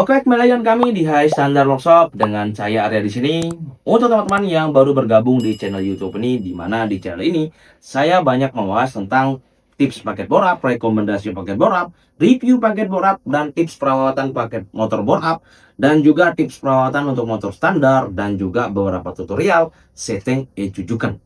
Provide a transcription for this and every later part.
Oke, kembali lagi dengan kami di High Standard Workshop dengan saya Arya di sini. Untuk teman-teman yang baru bergabung di channel YouTube ini, di mana di channel ini saya banyak membahas tentang tips paket bore up, rekomendasi paket bore up, review paket bore up, dan tips perawatan paket motor bore up, dan juga tips perawatan untuk motor standar, dan juga beberapa tutorial setting e-cucukan.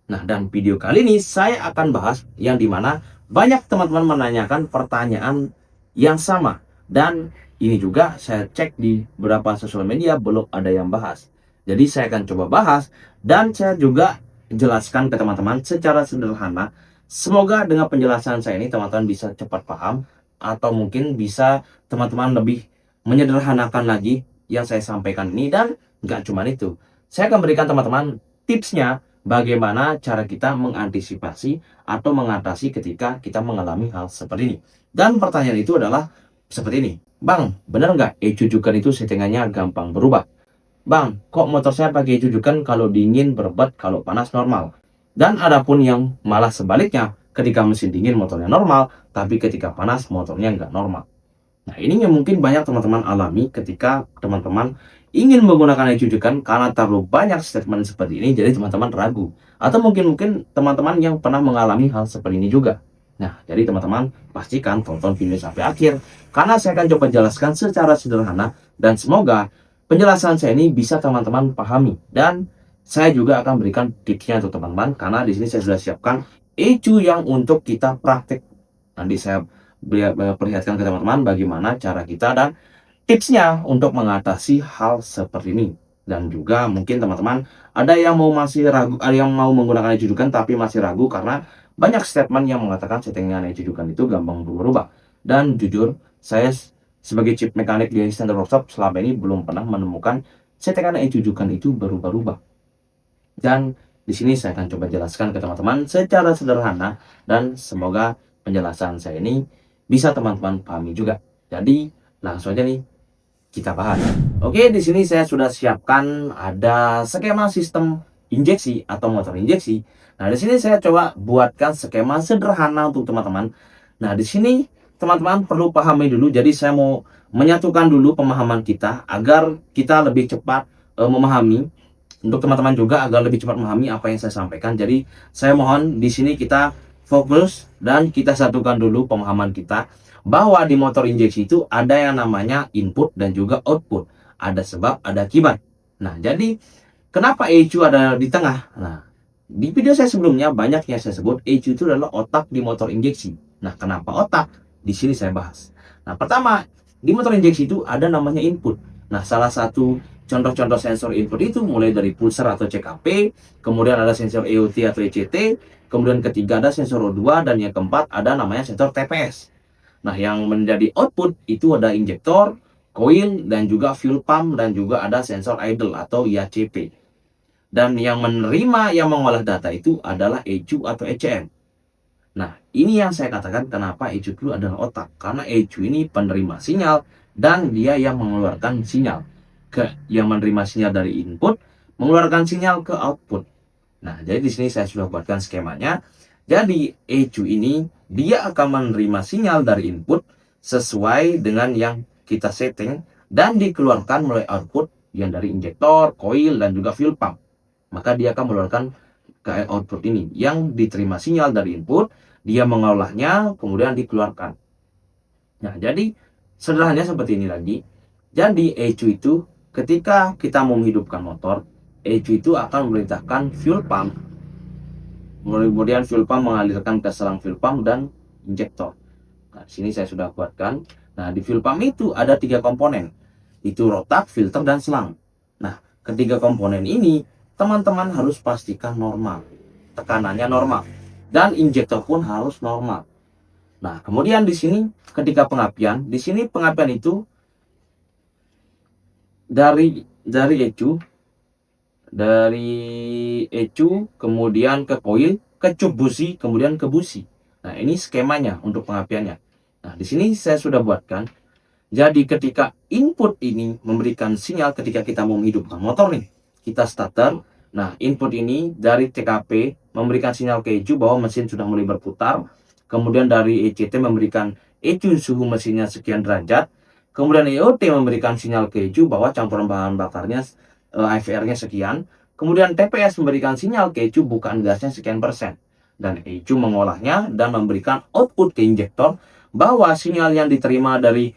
Nah, dan video kali ini saya akan bahas yang dimana banyak teman-teman menanyakan pertanyaan yang sama. Dan ini juga saya cek di beberapa sosial media belum ada yang bahas. Jadi saya akan coba bahas dan saya juga jelaskan ke teman-teman secara sederhana. Semoga dengan penjelasan saya ini teman-teman bisa cepat paham atau mungkin bisa teman-teman lebih menyederhanakan lagi yang saya sampaikan ini. Dan nggak cuma itu, saya akan berikan teman-teman tipsnya bagaimana cara kita mengantisipasi atau mengatasi ketika kita mengalami hal seperti ini. Dan pertanyaan itu adalah seperti ini. Bang, benar nggak e-cucukan itu settingannya gampang berubah? Bang, kok motor saya pakai e-cucukan kalau dingin berbet, kalau panas normal? Dan adapun yang malah sebaliknya, ketika mesin dingin motornya normal, tapi ketika panas motornya nggak normal. Nah, ini yang mungkin banyak teman-teman alami ketika teman-teman ingin menggunakan e-cucukan karena terlalu banyak statement seperti ini, jadi teman-teman ragu. Atau mungkin teman-teman yang pernah mengalami hal seperti ini juga. Nah, jadi teman-teman pastikan tonton video sampai akhir, karena saya akan coba jelaskan secara sederhana, dan semoga penjelasan saya ini bisa teman-teman pahami. Dan saya juga akan berikan tipsnya untuk teman-teman, karena di sini saya sudah siapkan ECU yang untuk kita praktek. Nanti saya perlihatkan ke teman-teman bagaimana cara kita dan tipsnya untuk mengatasi hal seperti ini. Dan juga mungkin teman-teman ada yang masih ragu, ada yang mau menggunakan e-cucukan tapi masih ragu karena banyak statement yang mengatakan settingan e-cucukan itu gampang berubah. Dan jujur, saya sebagai chip mekanik di Standard Workshop selama ini belum pernah menemukan settingan e-cucukan itu berubah-ubah. Dan di sini saya akan coba jelaskan ke teman-teman secara sederhana, dan semoga penjelasan saya ini bisa teman-teman pahami juga. Jadi langsung aja nih kita bahas. Oke, di sini saya sudah siapkan ada skema sistem injeksi atau motor injeksi. Nah, di sini saya coba buatkan skema sederhana untuk teman-teman. Nah, di sini teman-teman perlu pahami dulu. Jadi saya mau menyatukan dulu pemahaman kita agar kita lebih cepat memahami. Untuk teman-teman juga agar lebih cepat memahami apa yang saya sampaikan. Jadi saya mohon di sini kita fokus dan kita satukan dulu pemahaman kita bahwa di motor injeksi itu ada yang namanya input dan juga output. Ada sebab, ada akibat. Nah, jadi kenapa ECU ada di tengah? Nah, di video saya sebelumnya banyak yang saya sebut ECU itu adalah otak di motor injeksi. Nah, kenapa otak? Di sini saya bahas. Nah, pertama, di motor injeksi itu ada namanya input. Nah, salah satu contoh-contoh sensor input itu mulai dari pulser atau CKP, kemudian ada sensor EOT atau ECT, kemudian ketiga ada sensor O2, dan yang keempat ada namanya sensor TPS. Nah, yang menjadi output itu ada injektor, coil, dan juga fuel pump, dan juga ada sensor idle atau IACP. Dan yang menerima, yang mengolah data itu adalah ECU atau ECM. Nah, ini yang saya katakan kenapa ECU itu adalah otak. Karena ECU ini penerima sinyal dan dia yang mengeluarkan sinyal. Yang menerima sinyal dari input, mengeluarkan sinyal ke output. Nah, jadi di sini saya sudah buatkan skemanya. Jadi ECU ini dia akan menerima sinyal dari input sesuai dengan yang kita setting dan dikeluarkan melalui output yang dari injektor, coil, dan juga fuel pump. Maka dia akan mengeluarkan ke output ini yang diterima sinyal dari input, dia mengolahnya, kemudian dikeluarkan. Nah, jadi sederhananya seperti ini lagi. Jadi ECU itu ketika kita mau menghidupkan motor, ECU itu akan memerintahkan fuel pump, kemudian fuel pump mengalirkan ke selang fuel pump dan injektor. Nah, di sini saya sudah buatkan. Nah, di fuel pump itu ada 3 komponen. Itu rotak, filter, dan selang. Nah, ketiga komponen ini teman-teman harus pastikan normal. Tekanannya normal. Dan injektor pun harus normal. Nah, kemudian di sini ketika pengapian, di sini pengapian itu dari ECU kemudian ke coil, ke cup busi, kemudian ke busi. Nah, ini skemanya untuk pengapiannya. Nah, di sini saya sudah buatkan. Jadi ketika input ini memberikan sinyal ketika kita mau menghidupkan motor nih, kita starter. Nah, input ini dari TKP memberikan sinyal ke ECU bahwa mesin sudah mulai berputar. Kemudian dari ECT memberikan ECU suhu mesinnya sekian derajat. Kemudian EOT memberikan sinyal ke ECU bahwa campuran bahan bakarnya IVR-nya sekian. Kemudian TPS memberikan sinyal ke ECU bukaan gasnya sekian persen. Dan ECU mengolahnya dan memberikan output ke injektor bahwa sinyal yang diterima dari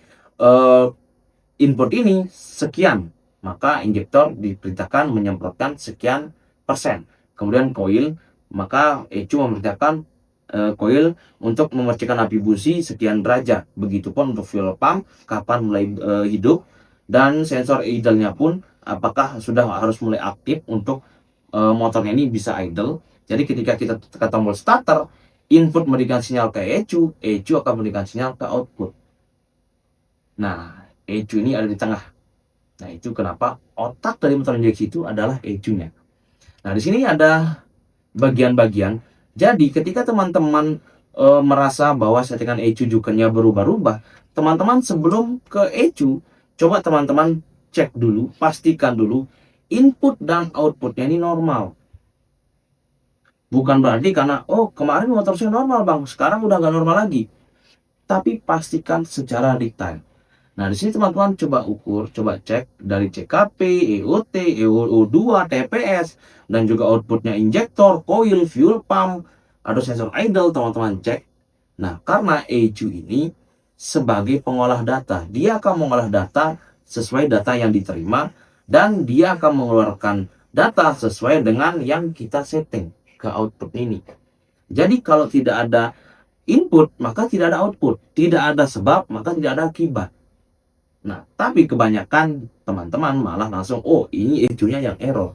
input ini sekian. Maka injektor diperintahkan menyemprotkan sekian persen. Kemudian coil, maka ECU memerintahkan coil untuk memercikan api busi sekian derajat. Begitupun untuk fuel pump kapan mulai hidup, dan sensor idle-nya pun apakah sudah harus mulai aktif untuk motornya ini bisa idle. Jadi ketika kita tekan tombol starter, input memberikan sinyal ke ECU, ECU akan memberikan sinyal ke output. Nah, ECU ini ada di tengah. Nah, itu kenapa otak dari motor injeksi itu adalah ECU-nya. Nah, di sini ada bagian-bagian. Jadi ketika teman-teman merasa bahwa settingan ECU juga-nya berubah-ubah, teman-teman sebelum ke ECU, coba teman-teman cek dulu, pastikan dulu input dan outputnya ini normal. Bukan berarti karena, oh kemarin motor saya normal bang, sekarang udah nggak normal lagi. Tapi pastikan secara detail. Nah, di sini teman-teman coba ukur, coba cek dari CKP, EOT, EO2, TPS, dan juga outputnya injektor, coil, fuel pump, atau sensor idle, teman-teman cek. Nah, karena ECU ini sebagai pengolah data, dia akan mengolah data sesuai data yang diterima, dan dia akan mengeluarkan data sesuai dengan yang kita setting ke output ini. Jadi kalau tidak ada input, maka tidak ada output. Tidak ada sebab, maka tidak ada akibat. Nah, tapi kebanyakan teman-teman malah langsung, oh ini ECU-nya yang error.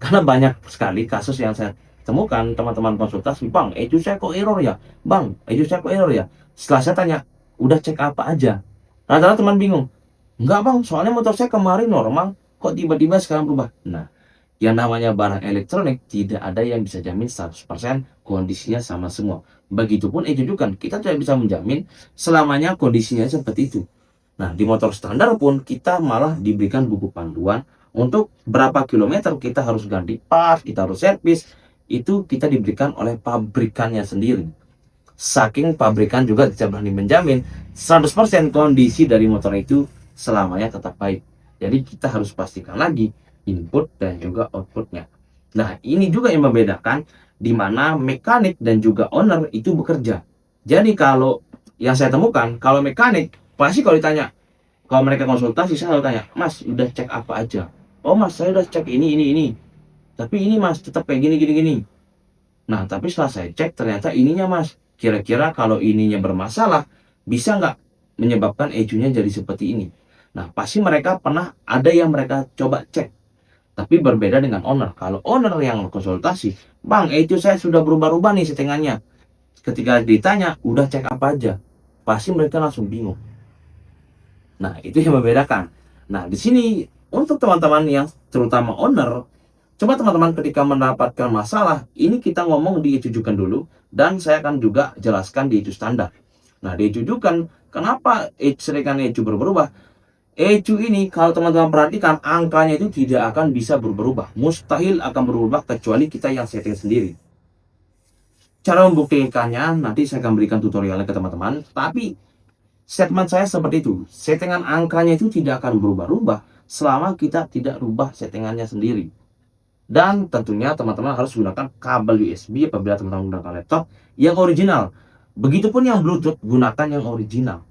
Karena banyak sekali kasus yang saya temukan, teman-teman konsultasi, bang, ECU saya kok error ya? Bang, ECU saya kok error ya? Setelah saya tanya, udah cek apa aja? Rata-rata teman bingung. Enggak bang, soalnya motor saya kemarin normal, kok tiba-tiba sekarang berubah? Nah, yang namanya barang elektronik, tidak ada yang bisa jamin 100% kondisinya sama semua. Begitupun ECU juga, kita tidak bisa menjamin selamanya kondisinya seperti itu. Nah, di motor standar pun kita malah diberikan buku panduan untuk berapa kilometer kita harus ganti pas, kita harus servis. Itu kita diberikan oleh pabrikannya sendiri. Saking pabrikan juga tidak berani menjamin 100% kondisi dari motor itu selamanya tetap baik. Jadi kita harus pastikan lagi input dan juga outputnya. Nah, ini juga yang membedakan di mana mekanik dan juga owner itu bekerja. Jadi kalau yang saya temukan, kalau mekanik pasti kalau ditanya, kalau mereka konsultasi saya selalu tanya, mas udah cek apa aja? Oh mas, saya udah cek ini, tapi ini mas tetap kayak gini. Nah, tapi setelah saya cek ternyata ininya mas, kira-kira kalau ininya bermasalah bisa nggak menyebabkan ECU-nya jadi seperti ini? Nah, pasti mereka pernah ada yang mereka coba cek, tapi berbeda dengan owner. Kalau owner yang konsultasi, bang ECU saya sudah berubah-ubah nih settingannya. Ketika ditanya udah cek apa aja, pasti mereka langsung bingung. Nah, itu yang membedakan. Nah, di sini untuk teman-teman yang terutama owner, coba teman-teman ketika mendapatkan masalah, ini kita ngomong ditujukan dulu, dan saya akan juga jelaskan di ECU standar. Nah, ditujukan kenapa settingan ECU berubah. ECU ini kalau teman-teman perhatikan, angkanya itu tidak akan bisa berubah. Mustahil akan berubah kecuali kita yang setting sendiri. Cara membuktikannya nanti saya akan berikan tutorialnya ke teman-teman, tapi statement saya seperti itu. Settingan angkanya itu tidak akan berubah-ubah selama kita tidak rubah settingannya sendiri. Dan tentunya teman-teman harus gunakan kabel USB apabila teman-teman menggunakan laptop yang original. Begitupun yang Bluetooth, gunakan yang original.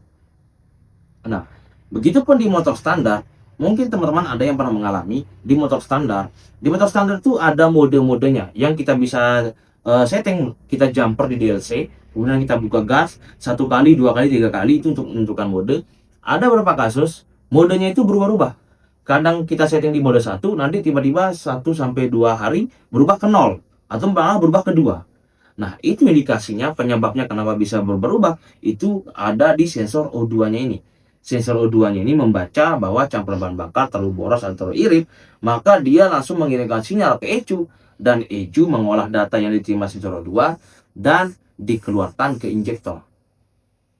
Nah, begitupun di motor standar, mungkin teman-teman ada yang pernah mengalami di motor standar. Di motor standar itu ada mode-modenya yang kita bisa setting. Kita jumper di DLC, kemudian kita buka gas 1 kali, 2 kali, 3 kali, itu untuk menentukan mode. Ada beberapa kasus modenya itu berubah-ubah. Kadang kita setting di mode 1, nanti tiba-tiba 1-2 hari berubah ke 0 atau malah berubah ke 2. Nah, itu indikasinya, penyebabnya kenapa bisa berubah itu ada di sensor O2-nya ini. Sensor O2-nya ini membaca bahwa campuran bahan bakar terlalu boros atau terlalu irit, maka dia langsung mengirimkan sinyal ke ECU, dan ECU mengolah data yang diterima sensor O2 dan dikeluarkan ke injektor.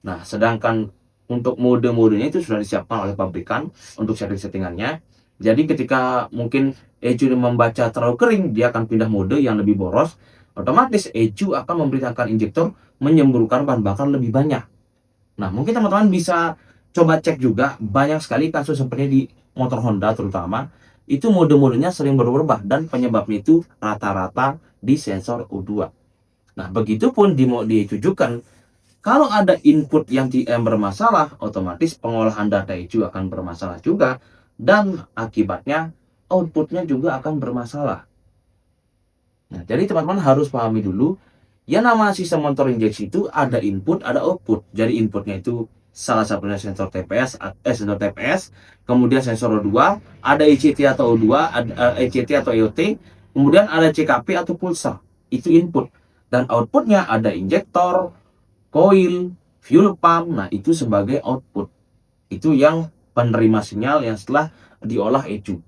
Nah, sedangkan untuk mode-modenya itu sudah disiapkan oleh pabrikan untuk settingannya. Jadi ketika mungkin ECU membaca terlalu kering, dia akan pindah mode yang lebih boros. Otomatis ECU akan memberitakan injektor menyemburkan bahan bakar lebih banyak. Nah, mungkin teman-teman bisa coba cek juga, banyak sekali kasus seperti di motor Honda terutama, itu mode-modenya sering berubah dan penyebabnya itu rata-rata di sensor O2. Nah, begitupun di ditujukan, kalau ada input yang bermasalah, otomatis pengolahan data itu akan bermasalah juga, dan akibatnya outputnya juga akan bermasalah. Nah, jadi teman-teman harus pahami dulu, ya nama sistem motor injeksi itu ada input, ada output. Jadi inputnya itu salah satunya sensor TPS, kemudian sensor O2, ada ECT atau O2, ada ECT atau EOT, kemudian ada CKP atau pulsa. Itu input. Dan outputnya ada injektor, coil, fuel pump. Nah, itu sebagai output. Itu yang penerima sinyal yang setelah diolah ECU.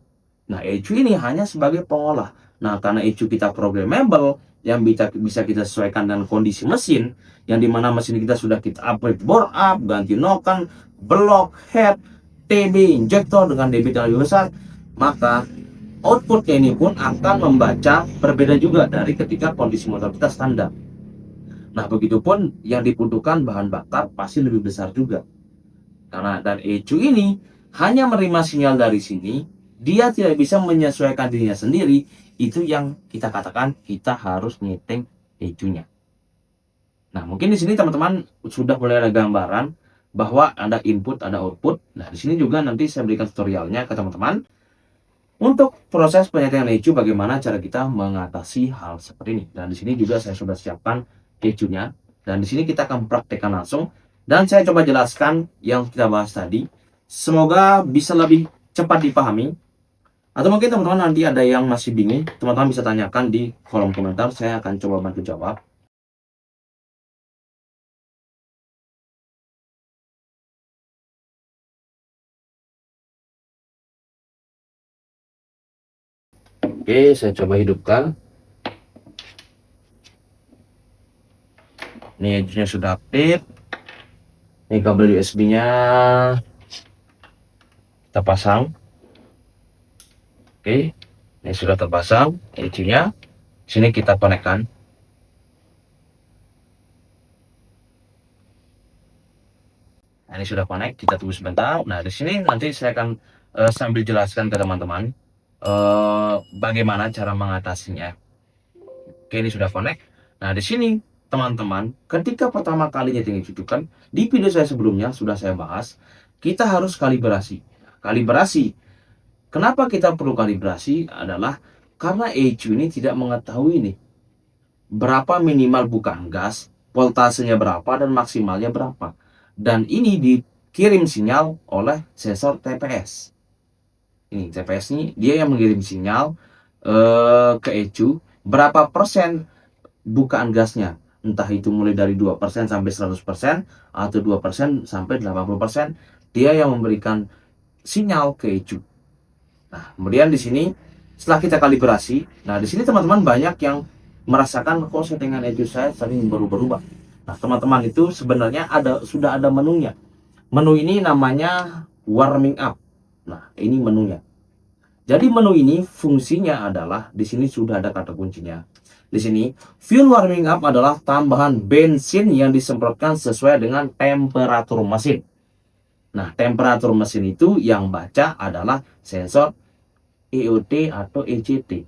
Nah, ECU ini hanya sebagai pengolah. Nah, karena ECU kita programmable, yang bisa kita sesuaikan dengan kondisi mesin, yang dimana mesin kita sudah kita upgrade bore up, ganti noken, block, head, TB, injektor dengan debit yang lebih besar, maka outputnya ini pun akan membaca berbeda juga dari ketika kondisi motor kita standar. Nah, begitupun yang dibutuhkan bahan bakar pasti lebih besar juga. Karena dan ECU ini hanya menerima sinyal dari sini, dia tidak bisa menyesuaikan dirinya sendiri. Itu yang kita katakan kita harus nyeting ECU-nya. Nah, mungkin di sini teman-teman sudah mulai ada gambaran bahwa ada input, ada output. Nah, di sini juga nanti saya berikan tutorialnya ke teman-teman untuk proses penyetingan ECU, bagaimana cara kita mengatasi hal seperti ini. Dan di sini juga saya sudah siapkan ECU-nya. Dan di sini kita akan praktekkan langsung. Dan saya coba jelaskan yang kita bahas tadi. Semoga bisa lebih cepat dipahami. Atau mungkin teman-teman nanti ada yang masih bingung, teman-teman bisa tanyakan di kolom komentar. Saya akan coba bantu jawab. Oke, saya coba hidupkan. Ini ECU-nya sudah aktif. Ini kabel USB-nya kita pasang. Oke, ini sudah terpasang ECU-nya. Sini kita konekkan. Nah, ini sudah connect, kita tunggu sebentar. Nah, di sini nanti saya akan sambil jelaskan ke teman-teman bagaimana cara mengatasinya. Oke, ini sudah connect. Nah, di sini teman-teman, ketika pertama kali nyeting ECU kan, di video saya sebelumnya sudah saya bahas, kita harus kalibrasi. Kalibrasi. Kenapa kita perlu kalibrasi adalah karena ECU ini tidak mengetahui nih berapa minimal bukaan gas, voltasenya berapa, dan maksimalnya berapa. Dan ini dikirim sinyal oleh sensor TPS. Ini TPS ini dia yang mengirim sinyal ke ECU berapa persen bukaan gasnya. Entah itu mulai dari 2% sampai 100% atau 2% sampai 80%, dia yang memberikan sinyal ke ECU. Nah, kemudian di sini setelah kita kalibrasi, nah di sini teman-teman banyak yang merasakan kok settingan ECU saya sering berubah-ubah. Nah, teman-teman itu sebenarnya sudah ada menunya. Menu ini namanya warming up. Nah, ini menunya. Jadi menu ini fungsinya adalah di sini sudah ada kata kuncinya. Di sini fuel warming up adalah tambahan bensin yang disemprotkan sesuai dengan temperatur mesin. Nah, temperatur mesin itu yang baca adalah sensor EOT atau ECT.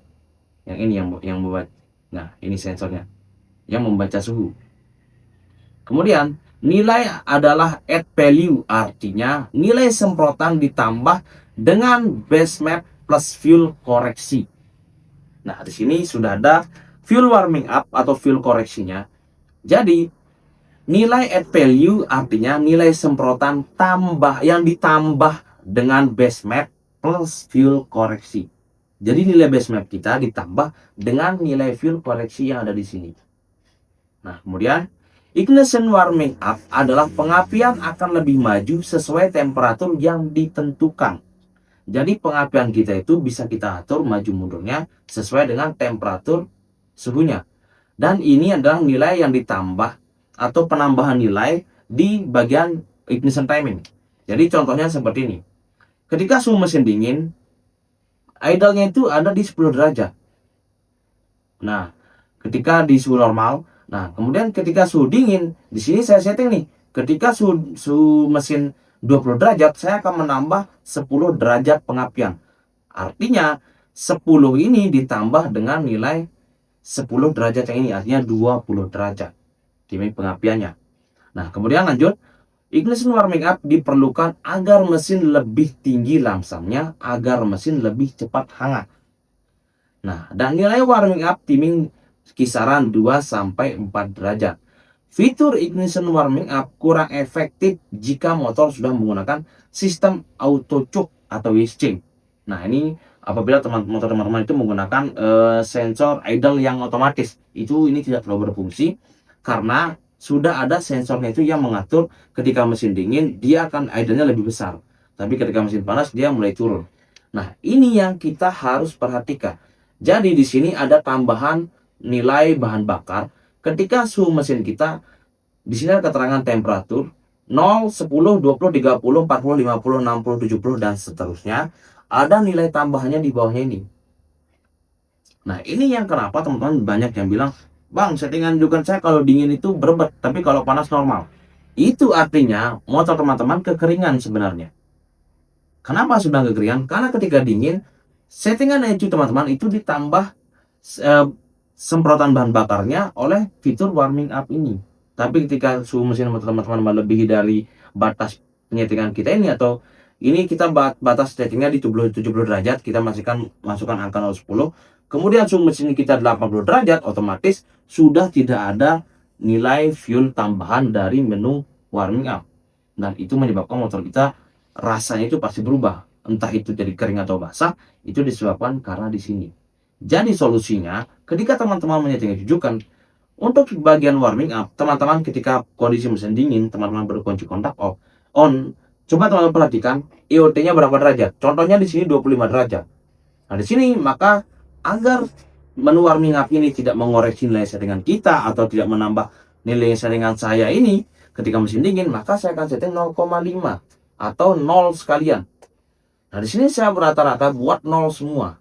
Yang ini yang membaca. Nah, ini sensornya yang membaca suhu. Kemudian nilai adalah add value, artinya nilai semprotan ditambah dengan base map plus fuel koreksi. Nah, di sini sudah ada fuel warming up atau fuel koreksinya. Jadi nilai add value artinya nilai semprotan tambah yang ditambah dengan base map plus fuel koreksi. Jadi nilai base map kita ditambah dengan nilai fuel koreksi yang ada di sini. Nah, kemudian ignition warming up adalah pengapian akan lebih maju sesuai temperatur yang ditentukan. Jadi pengapian kita itu bisa kita atur maju mundurnya sesuai dengan temperatur suhunya. Dan ini adalah nilai yang ditambah atau penambahan nilai di bagian ignition timing. Jadi contohnya seperti ini. Ketika suhu mesin dingin, idle-nya itu ada di 10 derajat. Nah, ketika di suhu normal, nah kemudian ketika suhu dingin, di sini saya setting nih. Ketika suhu mesin 20 derajat, saya akan menambah 10 derajat pengapian. Artinya 10 ini ditambah dengan nilai 10 derajat yang ini, artinya 20 derajat tinggi pengapiannya. Nah, kemudian lanjut, ignition warming up diperlukan agar mesin lebih tinggi lamsamnya, agar mesin lebih cepat hangat. Nah, dan nilai warming up timing kisaran 2-4 derajat. Fitur ignition warming up kurang efektif jika motor sudah menggunakan sistem auto choke atau wisching. Nah, ini apabila motor teman-teman itu menggunakan sensor idle yang otomatis, ini tidak terlalu berfungsi karena sudah ada sensornya itu yang mengatur ketika mesin dingin dia akan idle-nya lebih besar, tapi ketika mesin panas dia mulai turun. Nah, ini yang kita harus perhatikan. Jadi di sini ada tambahan nilai bahan bakar ketika suhu mesin kita. Di sini ada keterangan temperatur 0, 10, 20, 30, 40, 50, 60, 70 dan seterusnya. Ada nilai tambahannya di bawahnya ini. Nah, ini yang kenapa teman-teman banyak yang bilang, "Bang, settingan juga saya kalau dingin itu berbet, tapi kalau panas normal." Itu artinya motor teman-teman kekeringan sebenarnya. Kenapa sudah kekeringan? Karena ketika dingin, settingan ECU teman-teman itu ditambah semprotan bahan bakarnya oleh fitur warming up ini. Tapi ketika suhu mesin teman-teman melebihi dari batas penyetingan kita ini, atau ini kita batas settingnya di 70 derajat, kita masukkan angka 010, kemudian suhu mesin kita 80 derajat, otomatis sudah tidak ada nilai fuel tambahan dari menu warming up. Dan itu menyebabkan motor kita rasanya itu pasti berubah. Entah itu jadi kering atau basah, itu disebabkan karena di sini. Jadi solusinya, ketika teman-teman menyeting jujukan, untuk bagian warming up, teman-teman ketika kondisi mesin dingin, teman-teman berkunci kontak on. Coba teman-teman perhatikan IOT-nya berapa derajat. Contohnya di sini 25 derajat. Nah, di sini maka agar menu warming up ini tidak mengoreksi nilai settingan kita atau tidak menambah nilai settingan saya ini ketika mesin dingin, maka saya akan setting 0,5 atau 0 sekalian. Nah, di sini saya rata-rata buat 0 semua.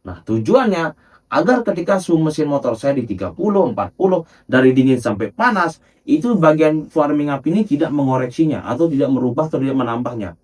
Nah, tujuannya agar ketika suhu mesin motor saya di 30, 40, dari dingin sampai panas, itu bagian warming up ini tidak mengoreksinya atau tidak merubah atau tidak menambahnya.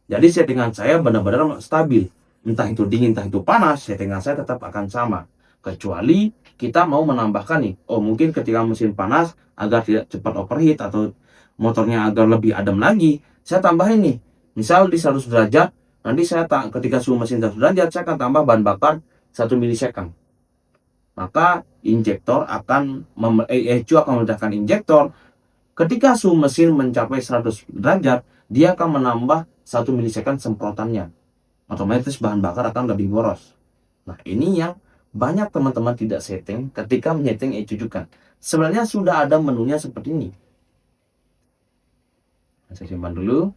Jadi settingan saya benar-benar stabil. Entah itu dingin, entah itu panas, settingan saya tetap akan sama. Kecuali kita mau menambahkan nih, mungkin ketika mesin panas agar tidak cepat overheat atau motornya agar lebih adem lagi, saya tambahin nih. Misal di 100 derajat, nanti saya ketika suhu mesin 100 derajat, saya akan tambah bahan bakar 1 milisecond. Maka injektor akan ECU akan meledakkan injektor. Ketika suhu mesin mencapai 100 derajat, dia akan menambah 1 milisecond semprotannya. Otomatis bahan bakar akan lebih boros. Nah, ini yang banyak teman-teman tidak setting ketika menyeting ECU juga. Sebenarnya sudah ada menunya seperti ini. Saya simpan dulu.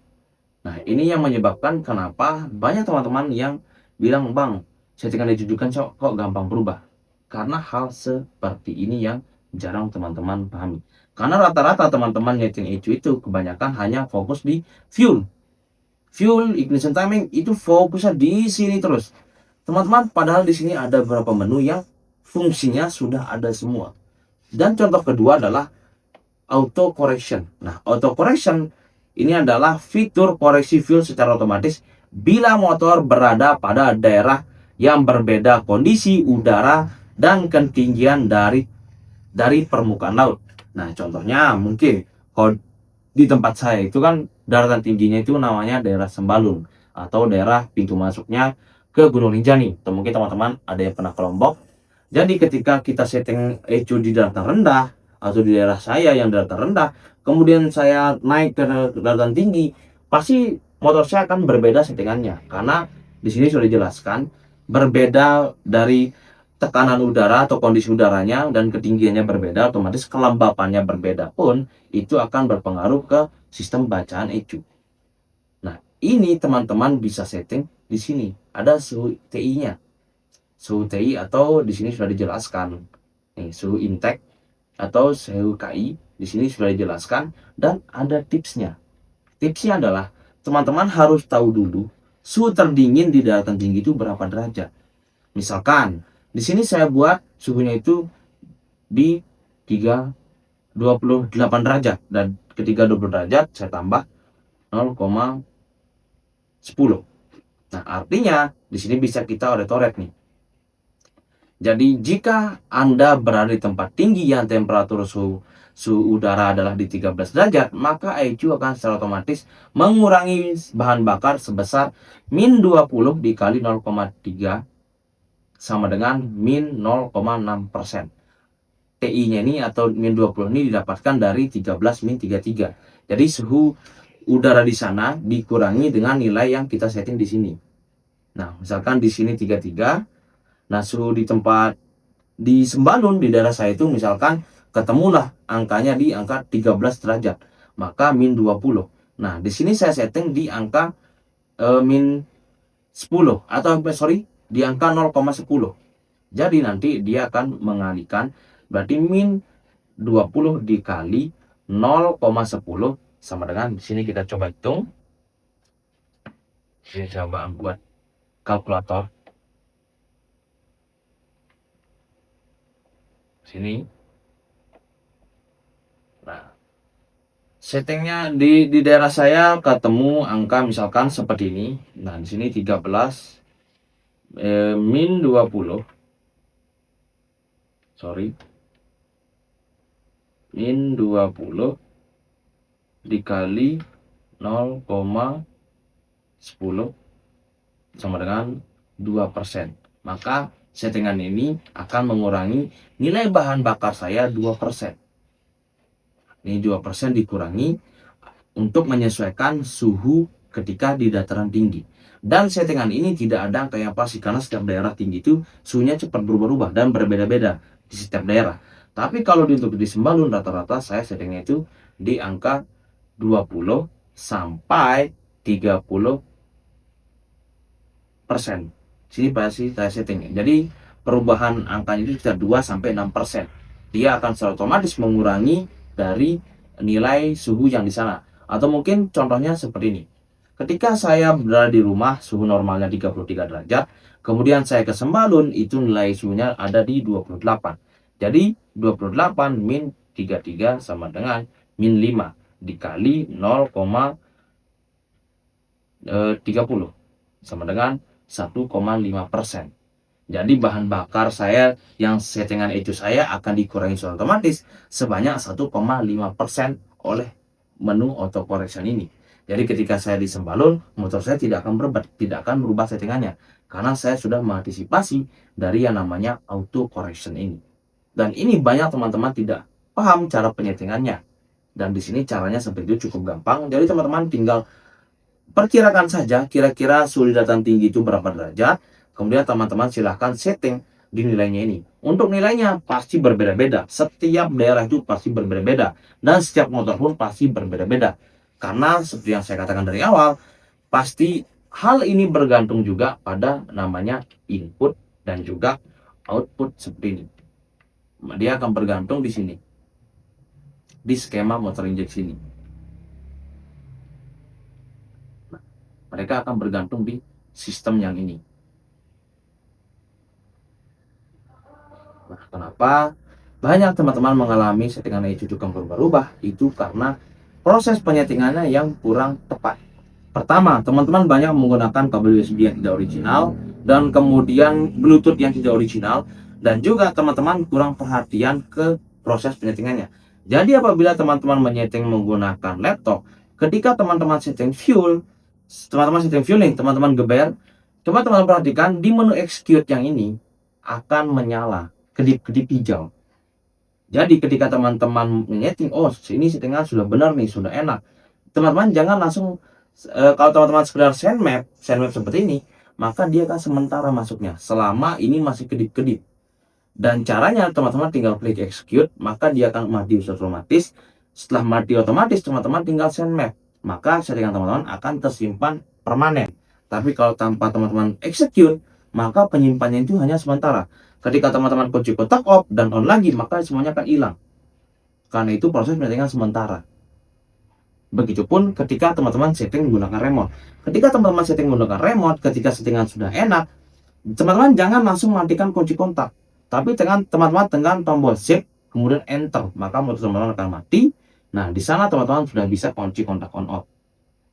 Nah, ini yang menyebabkan kenapa banyak teman-teman yang bilang, "Bang, settingan dijujukan kok gampang berubah." Karena hal seperti ini yang jarang teman-teman pahami. Karena rata-rata teman-teman setting ECU itu kebanyakan hanya fokus di fuel, ignition timing, itu fokusnya di sini terus. Teman-teman, padahal di sini ada beberapa menu yang fungsinya sudah ada semua. Dan contoh kedua adalah auto correction. Nah, auto correction ini adalah fitur koreksi fuel secara otomatis bila motor berada pada daerah yang berbeda kondisi udara dan ketinggian dari permukaan laut. Nah, contohnya mungkin kalau di tempat saya itu kan daratan tingginya itu namanya daerah Sembalun atau daerah pintu masuknya ke Gunung Rinjani. Atau mungkin teman-teman ada yang pernah ke Lombok. Jadi ketika kita setting ECU di daratan rendah atau di daerah saya yang daratan rendah, kemudian saya naik ke daratan tinggi, pasti motor saya akan berbeda settingannya. Karena di sini sudah dijelaskan berbeda dari tekanan udara atau kondisi udaranya dan ketinggiannya berbeda, otomatis kelembapannya berbeda pun itu akan berpengaruh ke sistem bacaan ECU. Nah, ini teman-teman bisa setting di sini. Ada suhu TI-nya. Suhu TI atau di sini sudah dijelaskan. Nih, suhu intake atau suhu KI di sini sudah dijelaskan dan ada tipsnya. Tipsnya adalah teman-teman harus tahu dulu suhu terdingin di daratan tinggi itu berapa derajat. Misalkan di sini saya buat suhunya itu di 28 derajat dan ketika 20 derajat saya tambah 0,10. Nah, artinya di sini bisa kita oret-oret nih. Jadi jika Anda berada di tempat tinggi yang temperatur suhu udara adalah di 13 derajat, maka IQ akan secara otomatis mengurangi bahan bakar sebesar min 20 dikali 0,3 sama dengan min 0,6%. TI-nya ini atau min 20 ini didapatkan dari 13 min 33. Jadi suhu udara di sana dikurangi dengan nilai yang kita setting di sini. Nah, misalkan di sini 33. Nah, suhu di tempat di Sembalun di daerah saya itu misalkan ketemulah angkanya di angka 13 derajat, maka min 20. Nah, di sini saya setting di angka min 10 atau di angka 0,10. Jadi nanti dia akan mengalihkan, berarti min 20 dikali 0,10 sama dengan, di sini kita coba hitung. Ini coba buat kalkulator. Sini. Nah, settingnya di daerah saya ketemu angka misalkan seperti ini. Nah, di sini 13 min 20. Min 20 dikali 0,10 sama dengan 2%. Maka settingan ini akan mengurangi nilai bahan bakar saya 2%. Ini 2% dikurangi untuk menyesuaikan suhu ketika di dataran tinggi. Dan settingan ini tidak ada angka yang pasti karena setiap daerah tinggi itu suhunya cepat berubah-ubah dan berbeda-beda di setiap daerah. Tapi kalau untuk di Sembalun rata-rata saya settingnya itu di angka 20 sampai 30%. Sini pasti saya setting. Jadi perubahan angkanya itu sekitar 2 sampai 6%. Dia akan secara otomatis mengurangi dari nilai suhu yang di sana. Atau mungkin contohnya seperti ini. Ketika saya berada di rumah, suhu normalnya 33 derajat. Kemudian saya ke Sembalun, itu nilai suhunya ada di 28. Jadi 28 min 33 sama dengan min 5 dikali 0,30 sama dengan 1,5%. Jadi bahan bakar saya yang settingan ECU saya akan dikurangi secara otomatis sebanyak 1,5% oleh menu auto correction ini. Jadi ketika saya di Sembalun, motor saya tidak akan berubah settingannya karena saya sudah mengantisipasi dari yang namanya auto correction ini. Dan ini banyak teman-teman tidak paham cara penyetingannya. Dan di sini caranya seperti itu cukup gampang. Jadi teman-teman tinggal perkirakan saja kira-kira suhu dataran tinggi itu berapa derajat. Kemudian teman-teman silahkan setting di nilainya ini. Untuk nilainya pasti berbeda-beda. Setiap daerah itu pasti berbeda-beda. Dan setiap motor pun pasti berbeda-beda. Karena seperti yang saya katakan dari awal, pasti hal ini bergantung juga pada namanya input dan juga output seperti ini. Dia akan bergantung di sini. Di skema motor injeksi ini. Mereka akan bergantung di sistem yang ini. Nah, kenapa banyak teman-teman mengalami settingan ECU cukup berubah-ubah? Itu karena proses penyetingannya yang kurang tepat. Pertama, teman-teman banyak menggunakan kabel USB yang tidak original dan kemudian Bluetooth yang tidak original, dan juga teman-teman kurang perhatian ke proses penyetingannya. Jadi apabila teman-teman menyeting menggunakan laptop, ketika teman-teman setting fuel nih, teman-teman geber, coba teman-teman perhatikan di menu execute yang ini akan menyala kedip-kedip hijau. Jadi ketika teman-teman menyeting, oh ini settingan sudah benar nih, sudah enak, teman-teman jangan langsung kalau teman-teman sekedar send map seperti ini, maka dia akan sementara masuknya selama ini masih kedip-kedip. Dan caranya teman-teman tinggal klik execute, maka dia akan mati otomatis. Setelah mati otomatis, teman-teman tinggal send map, maka settingan teman-teman akan tersimpan permanen. Tapi kalau tanpa teman-teman execute, maka penyimpanannya itu hanya sementara. Ketika teman-teman kunci kotak off dan on lagi, maka semuanya akan hilang. Karena itu proses penyetingan sementara. Begitupun ketika teman-teman setting menggunakan remote. Ketika teman-teman setting menggunakan remote, ketika settingan sudah enak, teman-teman jangan langsung matikan kunci kontak. Tapi teman-teman tekan tombol shift, kemudian enter, maka motor teman-teman akan mati. Nah, di sana teman-teman sudah bisa kunci kontak on off.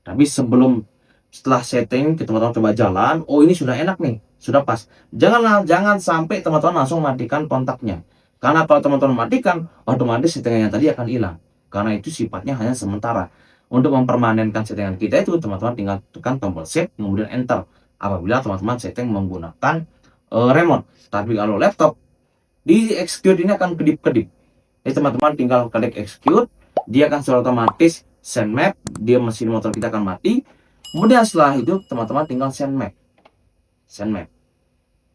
Tapi setelah setting, teman-teman coba jalan, oh ini sudah enak nih, sudah pas. Jangan sampai teman-teman langsung matikan kontaknya. Karena kalau teman-teman matikan, otomatis settingan yang tadi akan hilang. Karena itu sifatnya hanya sementara. Untuk mempermanenkan settingan kita itu, teman-teman tinggal tekan tombol save, kemudian enter. Apabila teman-teman setting menggunakan remote. Tapi kalau laptop, di execute ini akan kedip-kedip. Jadi teman-teman tinggal klik execute, dia akan secara otomatis send map, dia mesin motor kita akan mati. Kemudian setelah itu teman-teman tinggal send map,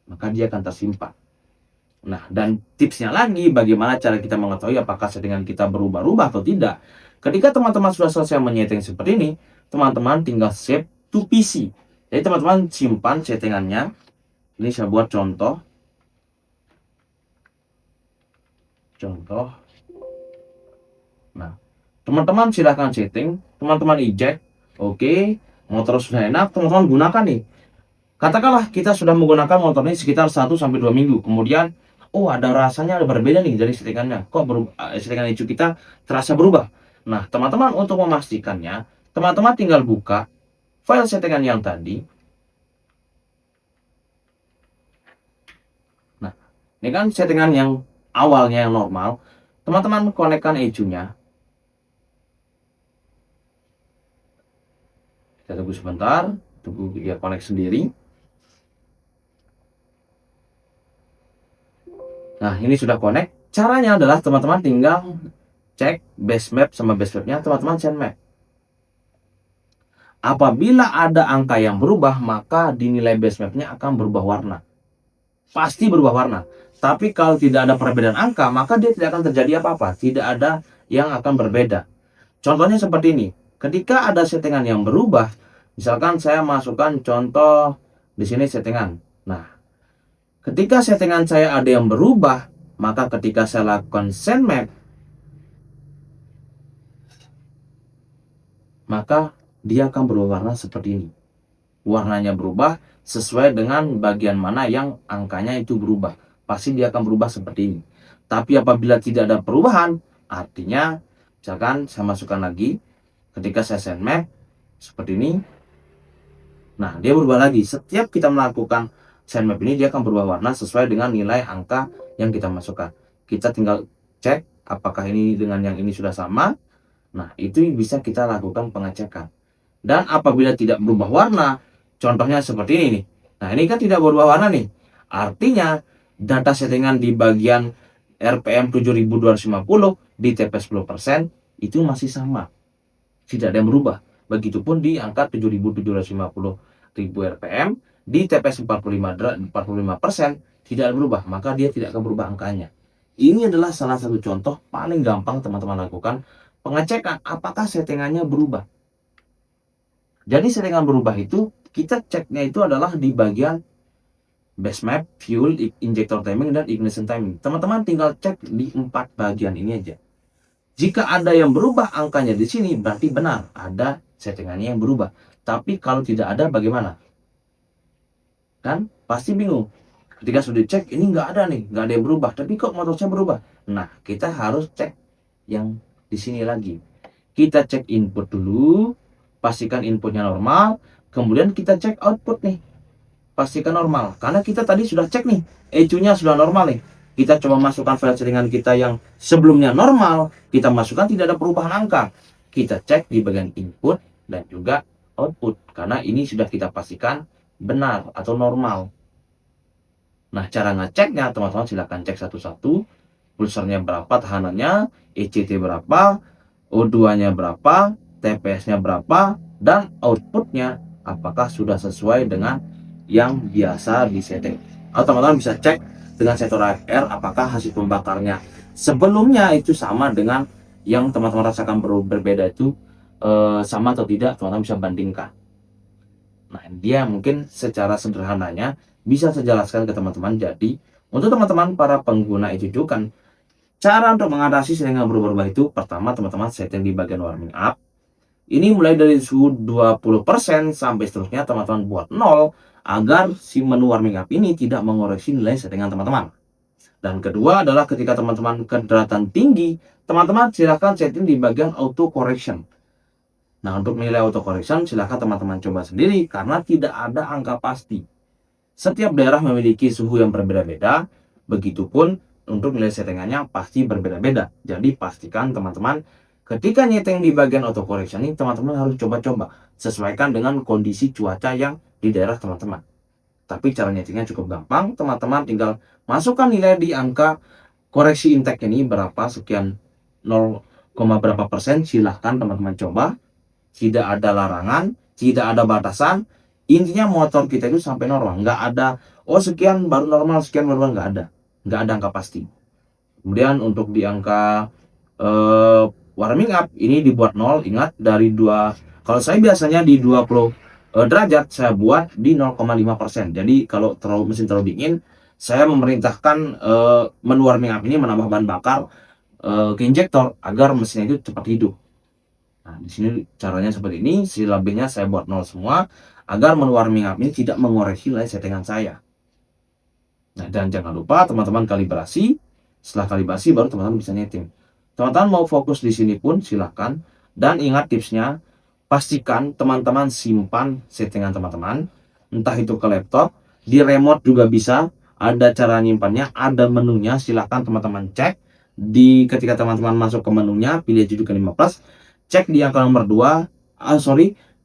maka dia akan tersimpan. Nah, dan tipsnya lagi, bagaimana cara kita mengetahui apakah settingan kita berubah-ubah atau tidak. Ketika teman-teman sudah selesai menyeting seperti ini, teman-teman tinggal save to PC. Jadi teman-teman simpan settingannya. Ini saya buat contoh. Nah, teman-teman silahkan setting, teman-teman eject. Oke, motor sudah enak, teman-teman gunakan nih. Katakanlah kita sudah menggunakan motor ini sekitar 1-2 minggu. Kemudian, oh ada rasanya berbeda nih dari settingannya. Kok settingan ECU kita terasa berubah? Nah, teman-teman untuk memastikannya, teman-teman tinggal buka file settingan yang tadi. Nah, ini kan settingan yang awalnya yang normal. Teman-teman konekkan ECU-nya. Kita tunggu sebentar, tunggu dia connect sendiri. Nah, ini sudah connect. Caranya adalah teman-teman tinggal cek base map sama base mapnya, teman-teman send map. Apabila ada angka yang berubah, maka dinilai base mapnya akan berubah warna. Pasti berubah warna. Tapi kalau tidak ada perbedaan angka, maka dia tidak akan terjadi apa-apa. Tidak ada yang akan berbeda. Contohnya seperti ini. Ketika ada settingan yang berubah, misalkan saya masukkan contoh di sini settingan. Nah, ketika settingan saya ada yang berubah, maka ketika saya lakukan send map, maka dia akan berubah warna seperti ini. Warnanya berubah sesuai dengan bagian mana yang angkanya itu berubah. Pasti dia akan berubah seperti ini. Tapi apabila tidak ada perubahan, artinya misalkan saya masukkan lagi, ketika saya send map seperti ini, nah dia berubah lagi. Setiap kita melakukan send map ini, dia akan berubah warna sesuai dengan nilai angka yang kita masukkan. Kita tinggal cek apakah ini dengan yang ini sudah sama. Nah, itu bisa kita lakukan pengecekan. Dan apabila tidak berubah warna, contohnya seperti ini nih. Nah, ini kan tidak berubah warna nih. Artinya data settingan di bagian RPM 7250 di TP 10% itu masih sama. Tidak ada yang berubah. Begitupun di angka 7750 ribu RPM di TPS 45% tidak berubah, maka dia tidak akan berubah angkanya. Ini adalah salah satu contoh paling gampang teman-teman lakukan pengecekan apakah settingannya berubah. Jadi settingan berubah itu kita ceknya itu adalah di bagian base map, fuel, injector timing, dan ignition timing. Teman-teman tinggal cek di 4 bagian ini aja. Jika ada yang berubah angkanya di sini, berarti benar ada settingannya yang berubah. Tapi kalau tidak ada, bagaimana? Kan pasti bingung. Ketika sudah dicek, ini nggak ada nih, nggak ada yang berubah. Tapi kok motornya berubah? Nah, kita harus cek yang di sini lagi. Kita cek input dulu, pastikan inputnya normal. Kemudian kita cek output nih, pastikan normal. Karena kita tadi sudah cek nih, ECU-nya sudah normal nih. Kita coba masukkan file settingan kita yang sebelumnya normal, kita masukkan tidak ada perubahan angka. Kita cek di bagian input dan juga output, karena ini sudah kita pastikan benar atau normal. Nah, cara ngeceknya teman-teman silahkan cek satu-satu. Pulsernya berapa, tahanannya, ECT berapa, O2-nya berapa, TPS-nya berapa, dan outputnya apakah sudah sesuai dengan yang biasa disetting. Atau teman-teman bisa cek dengan sektor AFR apakah hasil pembakarnya sebelumnya itu sama dengan yang teman-teman rasakan berbeda itu sama atau tidak, teman-teman bisa bandingkan. Nah, dia mungkin secara sederhananya bisa saya jelaskan ke teman-teman. Jadi untuk teman-teman para pengguna ECU kan cara untuk mengatasi settingan berubah-ubah itu, pertama teman-teman setting di bagian warming up. Ini mulai dari suhu 20% sampai seterusnya teman-teman buat 0 agar si menu warming up ini tidak mengoreksi nilai settingan teman-teman. Dan kedua adalah ketika teman-teman kedaratan tinggi, teman-teman silahkan setting di bagian auto correction. Nah, untuk nilai auto correction silahkan teman-teman coba sendiri karena tidak ada angka pasti. Setiap daerah memiliki suhu yang berbeda-beda, begitupun untuk nilai settingannya pasti berbeda-beda. Jadi pastikan teman-teman ketika nyeting di bagian auto correction ini teman-teman harus coba-coba sesuaikan dengan kondisi cuaca yang di daerah teman-teman. Tapi cara nyetingnya cukup gampang, teman-teman tinggal masukkan nilai di angka koreksi intake ini berapa sekian 0, berapa persen, silahkan teman-teman coba. Tidak ada larangan, tidak ada batasan. Intinya motor kita itu sampai normal, nggak ada oh sekian baru normal, sekian baru normal, nggak ada angka pasti. Kemudian untuk di angka warming up ini dibuat 0, ingat dari 2, kalau saya biasanya di 20 derajat saya buat di 0,5%. Jadi kalau mesin terlalu dingin, saya memerintahkan menu warming up ini menambah bahan bakar ke injektor agar mesinnya itu cepat hidup. Nah, di sini caranya seperti ini, silabnya saya buat 0 semua agar menu warming up ini tidak mengoreksi nilai settingan saya. Nah, dan jangan lupa teman-teman kalibrasi. Setelah kalibrasi baru teman-teman bisa nyeting. Teman-teman mau fokus di sini pun silahkan. Dan ingat tipsnya, pastikan teman-teman simpan settingan teman-teman, entah itu ke laptop, di remote juga bisa. Ada cara nyimpannya, ada menunya, silahkan teman-teman cek. Ketika teman-teman masuk ke menunya, pilih jujukan 5+, cek di angka nomor 2,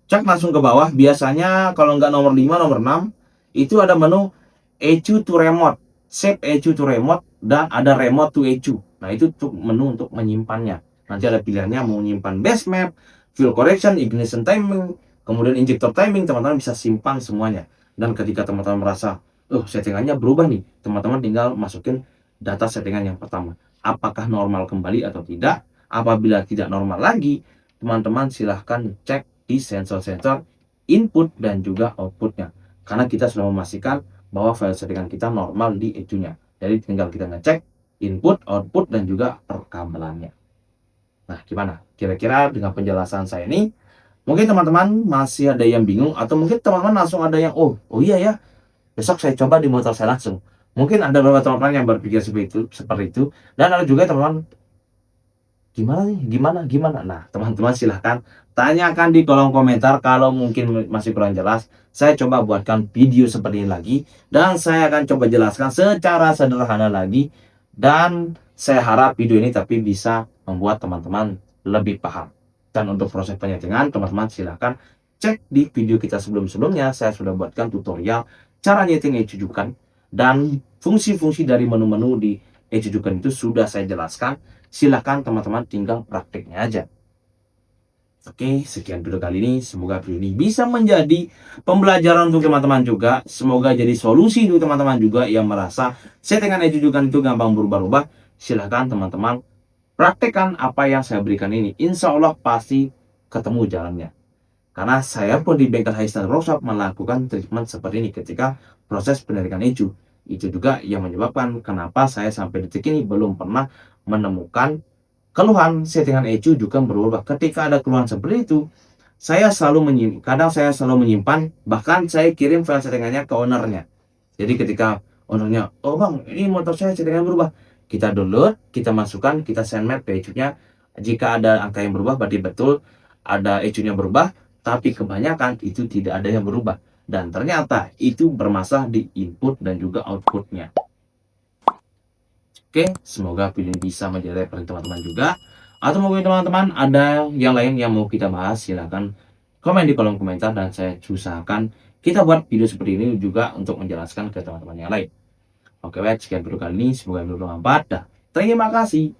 cek langsung ke bawah. Biasanya kalau nggak nomor 5, nomor 6, itu ada menu ECU to remote, save ECU to remote, dan ada remote to ECU. Nah, itu tuh menu untuk menyimpannya. Nanti ada pilihannya mau menyimpan base map, fuel correction, ignition timing, kemudian injector timing, teman-teman bisa simpan semuanya. Dan ketika teman-teman merasa, settingannya berubah nih, teman-teman tinggal masukin data settingan yang pertama. Apakah normal kembali atau tidak? Apabila tidak normal lagi, teman-teman silahkan cek di sensor-sensor input dan juga outputnya. Karena kita sudah memastikan bahwa file settingan kita normal di ECU-nya. Jadi tinggal kita ngecek input, output, dan juga perkabelannya. Nah, gimana? Kira-kira dengan penjelasan saya ini, mungkin teman-teman masih ada yang bingung, atau mungkin teman-teman langsung ada yang, oh iya ya, besok saya coba di motor saya langsung. Mungkin ada beberapa teman-teman yang berpikir seperti itu, dan ada juga teman-teman gimana nih, gimana. Nah, teman-teman silahkan tanyakan di kolom komentar. Kalau mungkin masih kurang jelas, saya coba buatkan video seperti ini lagi, dan saya akan coba jelaskan secara sederhana lagi, dan saya harap video ini tapi bisa membuat teman-teman lebih paham. Dan untuk proses penyetingan, teman-teman silahkan cek di video kita sebelum-sebelumnya. Saya sudah buatkan tutorial cara nyeting ecujukan, dan fungsi-fungsi dari menu-menu di ecujukan itu sudah saya jelaskan. Silahkan teman-teman tinggal praktiknya aja. Oke, sekian video kali ini. Semoga video ini bisa menjadi pembelajaran untuk teman-teman juga. Semoga jadi solusi untuk teman-teman juga yang merasa settingan ecujukan itu gampang berubah-ubah. Silahkan teman-teman praktekkan apa yang saya berikan ini. Insya Allah pasti ketemu jalannya. Karena saya pun di bengkel Highstar Workshop melakukan treatment seperti ini ketika proses penarikan ECU. Itu juga yang menyebabkan kenapa saya sampai detik ini belum pernah menemukan keluhan settingan ECU juga berubah. Ketika ada keluhan seperti itu, saya selalu menyimpan, bahkan saya kirim file settingannya ke ownernya. Jadi ketika ownernya, oh bang, ini motor saya settingan berubah, kita download, kita masukkan, kita send map ke ECU-nya. Jika ada angka yang berubah, berarti betul ada ECU-nya berubah, tapi kebanyakan itu tidak ada yang berubah. Dan ternyata itu bermasalah di input dan juga outputnya. Oke, semoga video ini bisa menjadi referensi teman-teman juga. Atau mungkin teman-teman ada yang lain yang mau kita bahas, silahkan komen di kolom komentar, dan saya usahakan kita buat video seperti ini juga untuk menjelaskan ke teman-teman yang lain. Oke, baik, sekian video kali ini. Semoga video bermanfaat. Terima kasih.